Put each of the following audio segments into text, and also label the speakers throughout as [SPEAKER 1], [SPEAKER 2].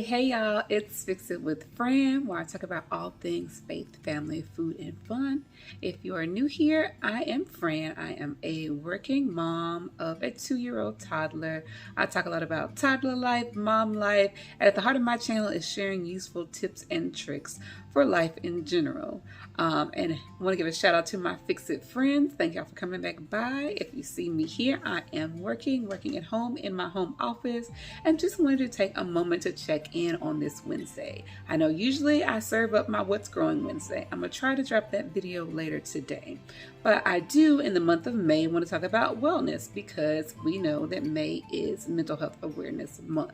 [SPEAKER 1] Hey y'all, it's Fix It with Fran, where I talk about all things faith, family, food, and fun. If you are new here, I am Fran. I am a working mom of a 2-year-old toddler. I talk a lot about toddler life, mom life, and at the heart of my channel is sharing useful tips and tricks for life in general. And I want to give a shout out to my Fix It friends. Thank y'all for coming back by. If you see me here, I am working at home in my home office, and just wanted to take a moment to check in on this Wednesday. I know usually I serve up my What's Growing Wednesday. I'm going to try to drop that video later today. But I do, in the month of May, want to talk about wellness because we know that May is Mental Health Awareness Month.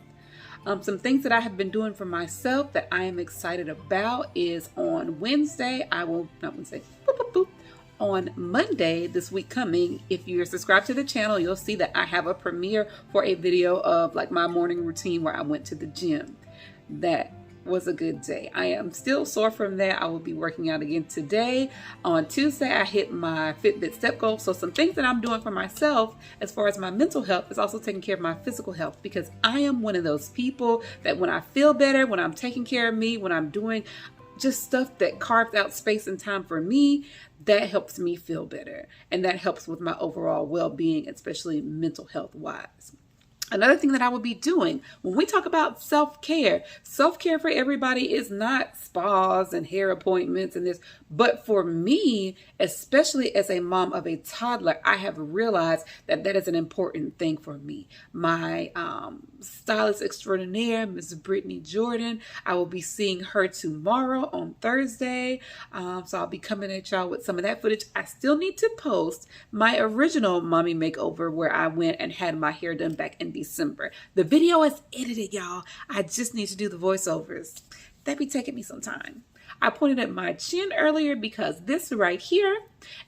[SPEAKER 1] Some things that I have been doing for myself that I am excited about is on Wednesday, on Monday this week coming, if you're subscribed to the channel, you'll see that I have a premiere for a video of like my morning routine where I went to the gym. That was a good day. I am still sore from that. I will be working out again today. On Tuesday, I hit my Fitbit step goal. So some things that I'm doing for myself as far as my mental health is also taking care of my physical health, because I am one of those people that when I feel better, when I'm taking care of me, when I'm doing just stuff that carves out space and time for me, that helps me feel better. And that helps with my overall well-being, especially mental health wise. Another thing that I will be doing when we talk about self-care for everybody is not spas and hair appointments and this, but for me, especially as a mom of a toddler, I have realized that that is an important thing for me. My stylist extraordinaire, Ms. Brittany Jordan, I will be seeing her tomorrow on Thursday. So I'll be coming at y'all with some of that footage. I still need to post my original mommy makeover where I went and had my hair done back in December. The video is edited, y'all. I just need to do the voiceovers. That be taking me some time. I pointed at my chin earlier because this right here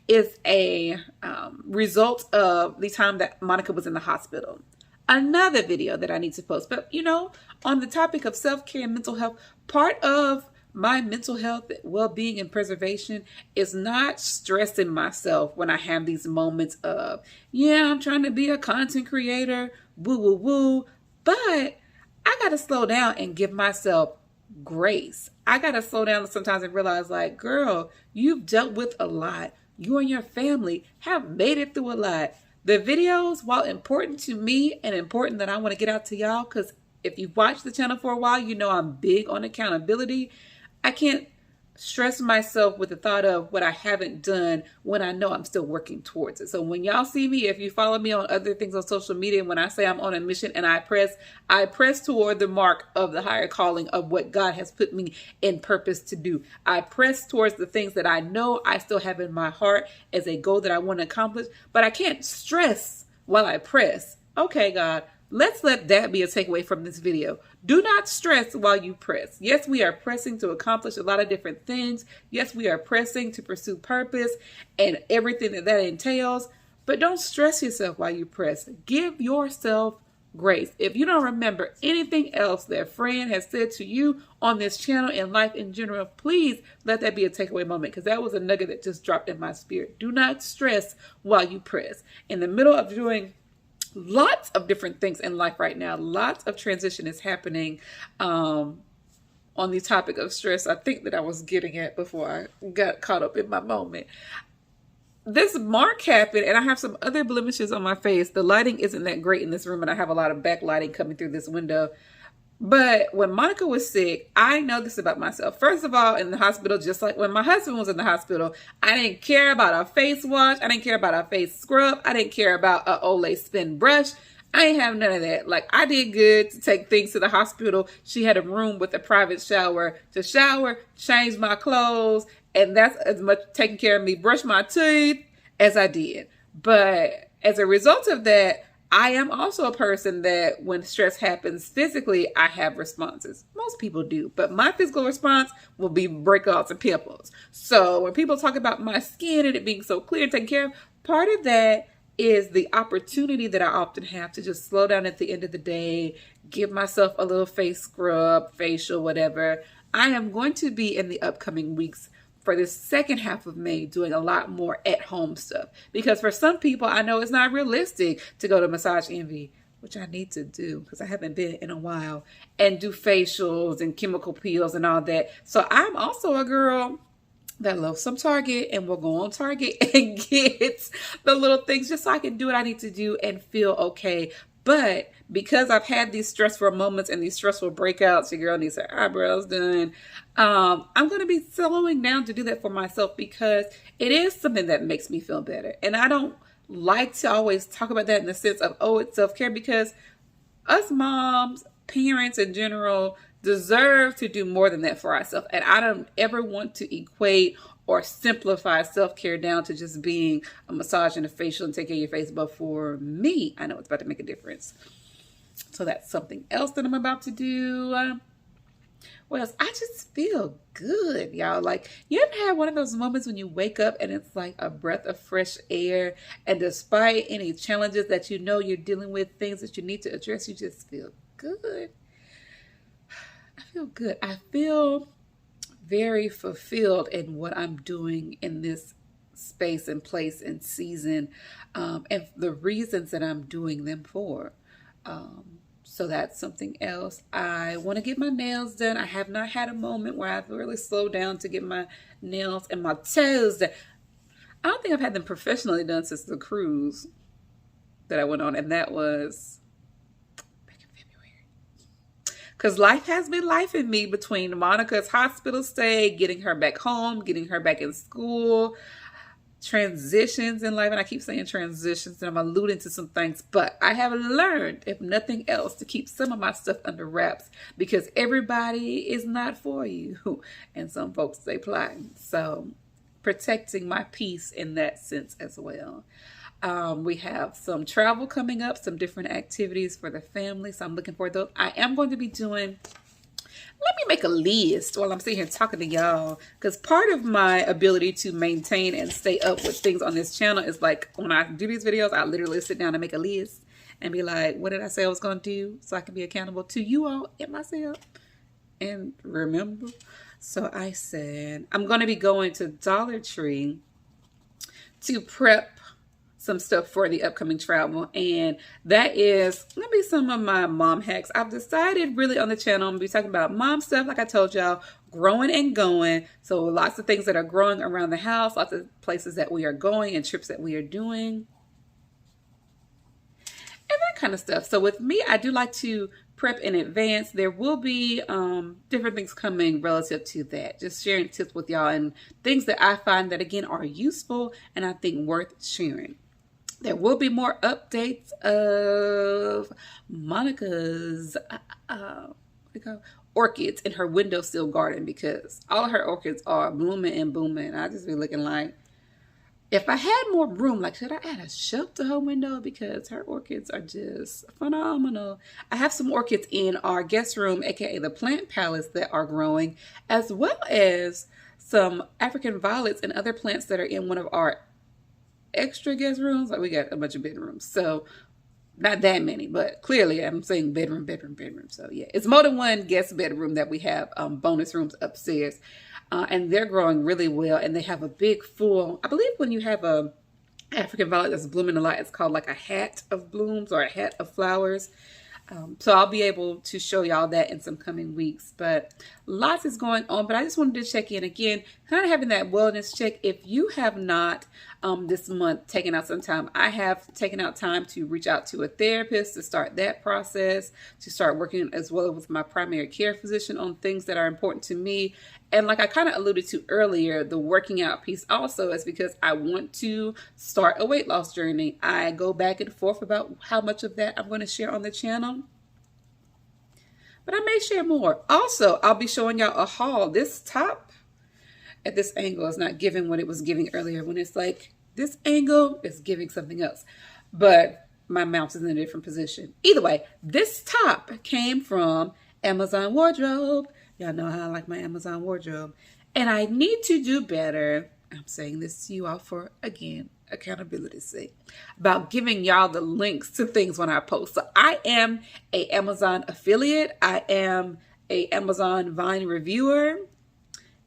[SPEAKER 1] is a result of the time that Monica was in the hospital. Another video that I need to post. But you know, on the topic of self-care and mental health, part of my mental health, well-being, and preservation is not stressing myself when I have these moments of, yeah, I'm trying to be a content creator, woo, woo, woo. But I got to slow down and give myself grace. I got to slow down sometimes and realize, like, girl, you've dealt with a lot. You and your family have made it through a lot. The videos, while important to me and important that I want to get out to y'all, because if you've watched the channel for a while, you know I'm big on accountability. I can't stress myself with the thought of what I haven't done when I know I'm still working towards it. So when y'all see me, if you follow me on other things on social media, when I say I'm on a mission and I press toward the mark of the higher calling of what God has put me in purpose to do. I press towards the things that I know I still have in my heart as a goal that I want to accomplish, but I can't stress while I press. Okay, God, let's let that be a takeaway from this video. Do not stress while you press. Yes, we are pressing to accomplish a lot of different things. Yes, we are pressing to pursue purpose and everything that that entails. But don't stress yourself while you press. Give yourself grace. If you don't remember anything else that Fran has said to you on this channel and life in general, please let that be a takeaway moment, because that was a nugget that just dropped in my spirit. Do not stress while you press. In the middle of doing lots of different things in life right now, lots of transition is happening on the topic of stress. I think that I was getting at before I got caught up in my moment. This mark happened and I have some other blemishes on my face. The lighting isn't that great in this room and I have a lot of backlighting coming through this window. But when Monica was sick, I know this about myself. First of all, in the hospital, just like when my husband was in the hospital, I didn't care about a face wash. I didn't care about a face scrub. I didn't care about a Olay spin brush. I ain't have none of that. Like, I did good to take things to the hospital. She had a room with a private shower to shower, change my clothes, and that's as much taking care of me, brush my teeth as I did. But as a result of that, I am also a person that when stress happens physically, I have responses. Most people do, but my physical response will be breakouts and pimples. So when people talk about my skin and it being so clear and taken care of, part of that is the opportunity that I often have to just slow down at the end of the day, give myself a little face scrub, facial, whatever. I am going to be in the upcoming weeks for the second half of May doing a lot more at home stuff, because for some people I know it's not realistic to go to Massage Envy. which I need to do because I haven't been in a while, and do facials and chemical peels and all that. So I'm also a girl that loves some Target, and will go on Target and get the little things just so I can do what I need to do and feel okay. But because I've had these stressful moments and these stressful breakouts, your girl needs her eyebrows done. I'm going to be slowing down to do that for myself because it is something that makes me feel better. And I don't like to always talk about that in the sense of, oh, it's self-care, because us moms, parents in general, deserve to do more than that for ourselves. And I don't ever want to equate or simplify self-care down to just being a massage and a facial and take care of your face. But for me, I know it's about to make a difference. So that's something else that I'm about to do. Well, I just feel good, y'all. Like, you ever had one of those moments when you wake up and it's like a breath of fresh air, and despite any challenges that you know you're dealing with, things that you need to address, you just feel good. I feel good. I feel very fulfilled in what I'm doing in this space and place and season, and the reasons that I'm doing them for. So that's something else. I want to get my nails done. I have not had a moment where I've really slowed down to get my nails and my toes done. I don't think I've had them professionally done since the cruise that I went on, and that was back in February. Because life has been life in me between Monica's hospital stay, getting her back home, getting her back in school, transitions in life. And I keep saying transitions, and I'm alluding to some things, but I have learned, if nothing else, to keep some of my stuff under wraps, because everybody is not for you, and some folks they plotting. So protecting my peace in that sense as well. We have some travel coming up, some different activities for the family, so I'm looking forward to those. I am going to be doing, let me make a list while I'm sitting here talking to y'all, because part of my ability to maintain and stay up with things on this channel is like, when I do these videos, I literally sit down and make a list and be like, what did I say I was going to do, so I can be accountable to you all and myself and remember. So I said I'm going to be going to Dollar Tree to prep some stuff for the upcoming travel, and that is gonna be some of my mom hacks. I've decided really on the channel I'm gonna be talking about mom stuff, like I told y'all, growing and going. So lots of things that are growing around the house, lots of places that we are going and trips that we are doing, and that kind of stuff. So with me, I do like to prep in advance. There will be different things coming relative to that, just sharing tips with y'all and things that I find that, again, are useful and I think worth sharing. There will be more updates of Monica's orchids in her windowsill garden, because all of her orchids are blooming and booming. I just be looking like, if I had more room, like, should I add a shelf to her window? Because her orchids are just phenomenal. I have some orchids in our guest room, aka the plant palace, that are growing, as well as some African violets and other plants that are in one of our extra guest rooms. Like, we got a bunch of bedrooms, so not that many, but clearly I'm saying bedroom. So yeah, it's more than one guest bedroom that we have bonus rooms upstairs, and they're growing really well, and they have a big full, I believe when you have a African violet that's blooming a lot, it's called like a hat of blooms or a hat of flowers. So I'll be able to show y'all that in some coming weeks, but lots is going on. But I just wanted to check in again, kind of having that wellness check. If you have not this month taken out some time, I have taken out time to reach out to a therapist to start that process, to start working as well with my primary care physician on things that are important to me. And like I kind of alluded to earlier, the working out piece also is because I want to start a weight loss journey. I go back and forth about how much of that I'm going to share on the channel, but I may share more. Also, I'll be showing y'all a haul. This top at this angle is not giving what it was giving earlier. When it's like this angle is giving something else, but my mouse is in a different position. Either way, this top came from Amazon Wardrobe. Y'all know how I like my Amazon wardrobe. And I need to do better. I'm saying this to you all for, again, accountability's sake, about giving y'all the links to things when I post. So I am a Amazon affiliate. I am a Amazon Vine reviewer.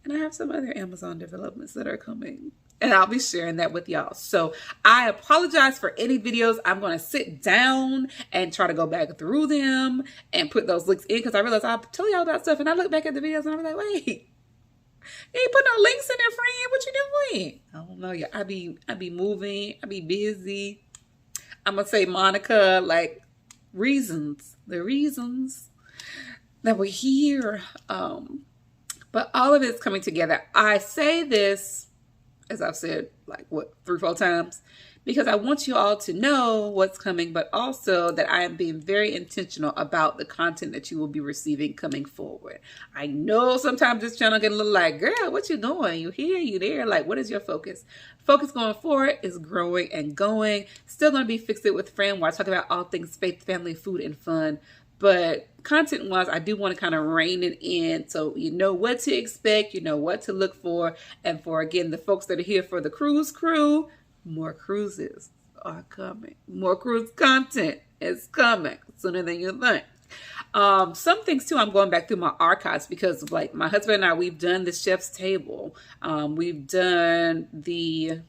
[SPEAKER 1] And I have some other Amazon developments that are coming. And I'll be sharing that with y'all. So I apologize for any videos. I'm going to sit down and try to go back through them and put those links in, because I realized I'll tell y'all about stuff and I look back at the videos and I'm like, wait, you ain't put no links in there, friend. What you doing? I don't know. Yeah, I be moving. I be busy. I'm going to say, Monica, like, the reasons that we're here. But all of it's coming together. I say this, as I've said, like, what, 3 or 4 times, because I want you all to know what's coming, but also that I am being very intentional about the content that you will be receiving coming forward. I know sometimes this channel can look like, girl, what you doing? You here, you there? Like, what is your focus? Focus going forward is growing and going. Still going to be Fix It with Fran, where I talk about all things faith, family, food, and fun. But content-wise, I do want to kind of rein it in, so you know what to expect, you know what to look for. And for, again, the folks that are here for the cruise crew, more cruises are coming. More cruise content is coming sooner than you think. Some things too, I'm going back through my archives, because like my husband and I, we've done the chef's table. We've done the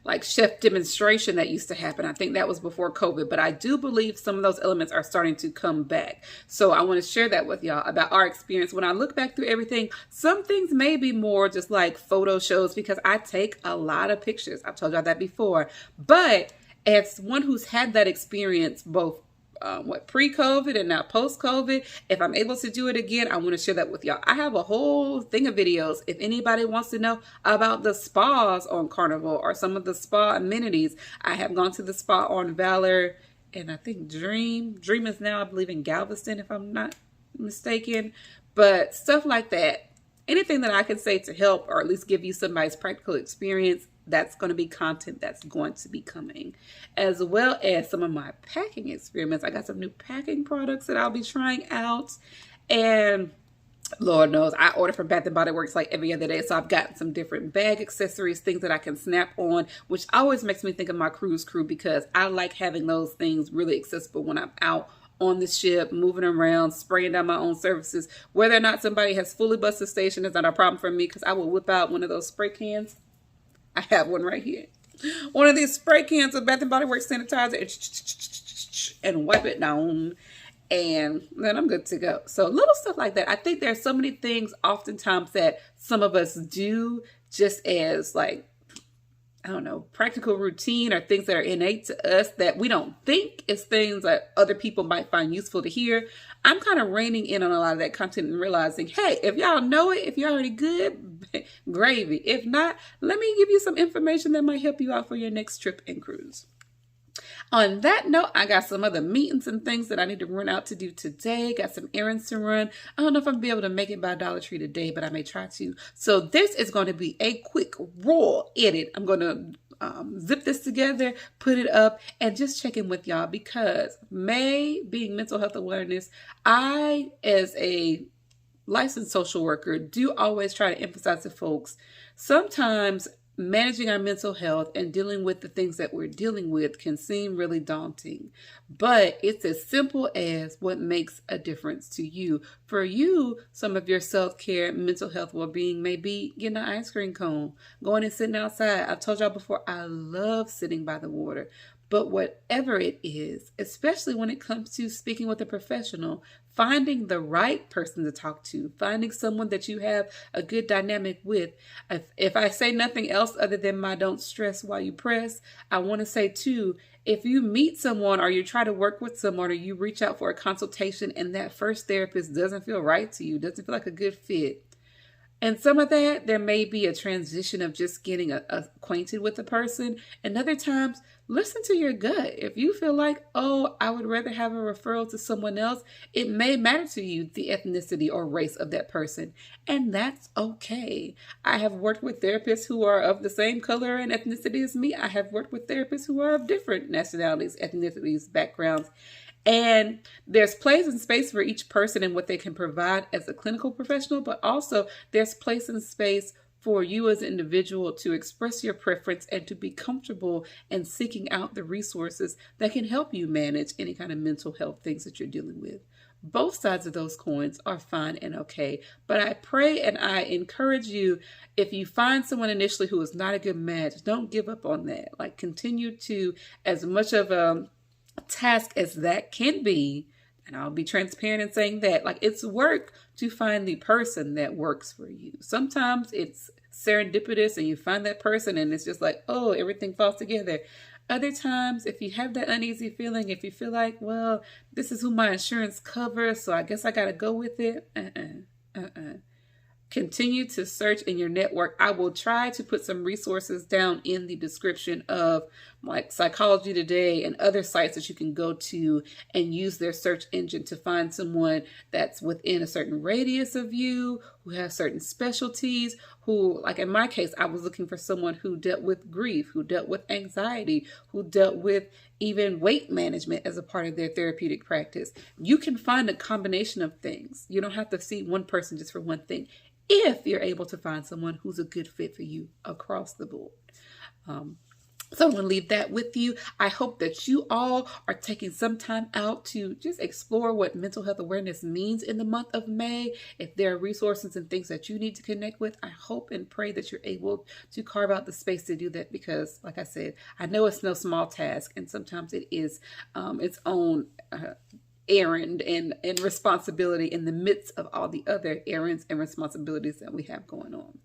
[SPEAKER 1] like chef demonstration that used to happen. I think that was before COVID, but I do believe some of those elements are starting to come back. So I want to share that with y'all about our experience. When I look back through everything, some things may be more just like photo shows, because I take a lot of pictures. I've told y'all that before, but as one who's had that experience, both pre-COVID and now post-COVID, if I'm able to do it again, I want to share that with y'all. I have a whole thing of videos. If anybody wants to know about the spas on Carnival or some of the spa amenities, I have gone to the spa on Valor, and I think Dream is now, I believe, in Galveston, if I'm not mistaken. But stuff like that, anything that I can say to help or at least give you somebody's practical experience, that's going to be content that's going to be coming, as well as some of my packing experiments. I got some new packing products that I'll be trying out, and Lord knows I order from Bath & Body Works like every other day. So I've gotten some different bag accessories, things that I can snap on, which always makes me think of my cruise crew, because I like having those things really accessible when I'm out on the ship, moving around, spraying down my own surfaces. Whether or not somebody has fully busted station is not a problem for me, because I will whip out one of those spray cans. I have one right here. One of these spray cans of Bath & Body Works sanitizer, and wipe it down, and then I'm good to go. So little stuff like that. I think there's so many things oftentimes that some of us do just as, like, I don't know, practical routine, or things that are innate to us that we don't think is things that other people might find useful to hear. I'm kind of reining in on a lot of that content and realizing, hey, if y'all know it, if you're already good, gravy. If not, let me give you some information that might help you out for your next trip and cruise. On that note, I got some other meetings and things that I need to run out to do today. Got some errands to run. I don't know if I'm going to be able to make it by Dollar Tree today, but I may try to. So this is going to be a quick raw edit. I'm going to zip this together, put it up, and just check in with y'all, because May being Mental Health Awareness, I, as a licensed social worker, do always try to emphasize to folks, sometimes managing our mental health and dealing with the things that we're dealing with can seem really daunting, but it's as simple as what makes a difference to you. For you, some of your self-care, mental health well-being may be getting an ice cream cone, going and sitting outside. I've told y'all before, I love sitting by the water. But whatever it is, especially when it comes to speaking with a professional, finding the right person to talk to, finding someone that you have a good dynamic with. If I say nothing else other than my don't stress while you press, I want to say too, if you meet someone or you try to work with someone or you reach out for a consultation and that first therapist doesn't feel right to you, doesn't feel like a good fit, and some of that, there may be a transition of just getting acquainted with the person. And other times, listen to your gut. If you feel like, oh, I would rather have a referral to someone else, it may matter to you the ethnicity or race of that person. And that's okay. I have worked with therapists who are of the same color and ethnicity as me. I have worked with therapists who are of different nationalities, ethnicities, backgrounds. And there's place and space for each person and what they can provide as a clinical professional, but also there's place and space for you as an individual to express your preference and to be comfortable in seeking out the resources that can help you manage any kind of mental health things that you're dealing with. Both sides of those coins are fine and okay. But I pray and I encourage you, if you find someone initially who is not a good match, don't give up on that. Like, continue to, as much of a task as that can be, and I'll be transparent in saying that, like, it's work to find the person that works for you. Sometimes it's serendipitous and you find that person and it's just like, oh, everything falls together. Other times, if you have that uneasy feeling, if you feel like, well, this is who my insurance covers, so I guess I got to go with it. Continue to search in your network. I will try to put some resources down in the description of like Psychology Today and other sites that you can go to and use their search engine to find someone that's within a certain radius of you, who has certain specialties, who, like in my case, I was looking for someone who dealt with grief, who dealt with anxiety, who dealt with even weight management as a part of their therapeutic practice. You can find a combination of things. You don't have to see one person just for one thing, if you're able to find someone who's a good fit for you across the board. So I'm going to leave that with you. I hope that you all are taking some time out to just explore what mental health awareness means in the month of May. If there are resources and things that you need to connect with, I hope and pray that you're able to carve out the space to do that, because like I said, I know it's no small task, and sometimes it is its own errand and responsibility in the midst of all the other errands and responsibilities that we have going on.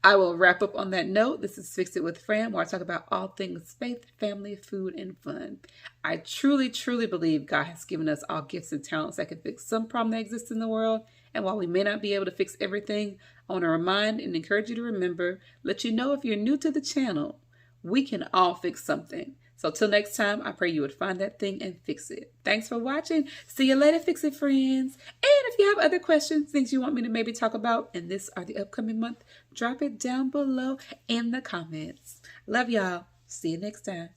[SPEAKER 1] I will wrap up on that note. This is Fix It with Fran, where I talk about all things faith, family, food, and fun. I truly, truly believe God has given us all gifts and talents that can fix some problem that exists in the world. And while we may not be able to fix everything, I want to remind and encourage you to remember, let you know if you're new to the channel, we can all fix something. So till next time, I pray you would find that thing and fix it. Thanks for watching. See you later, Fix It friends. And if you have other questions, things you want me to maybe talk about in this or the upcoming month, drop it down below in the comments. Love y'all. See you next time.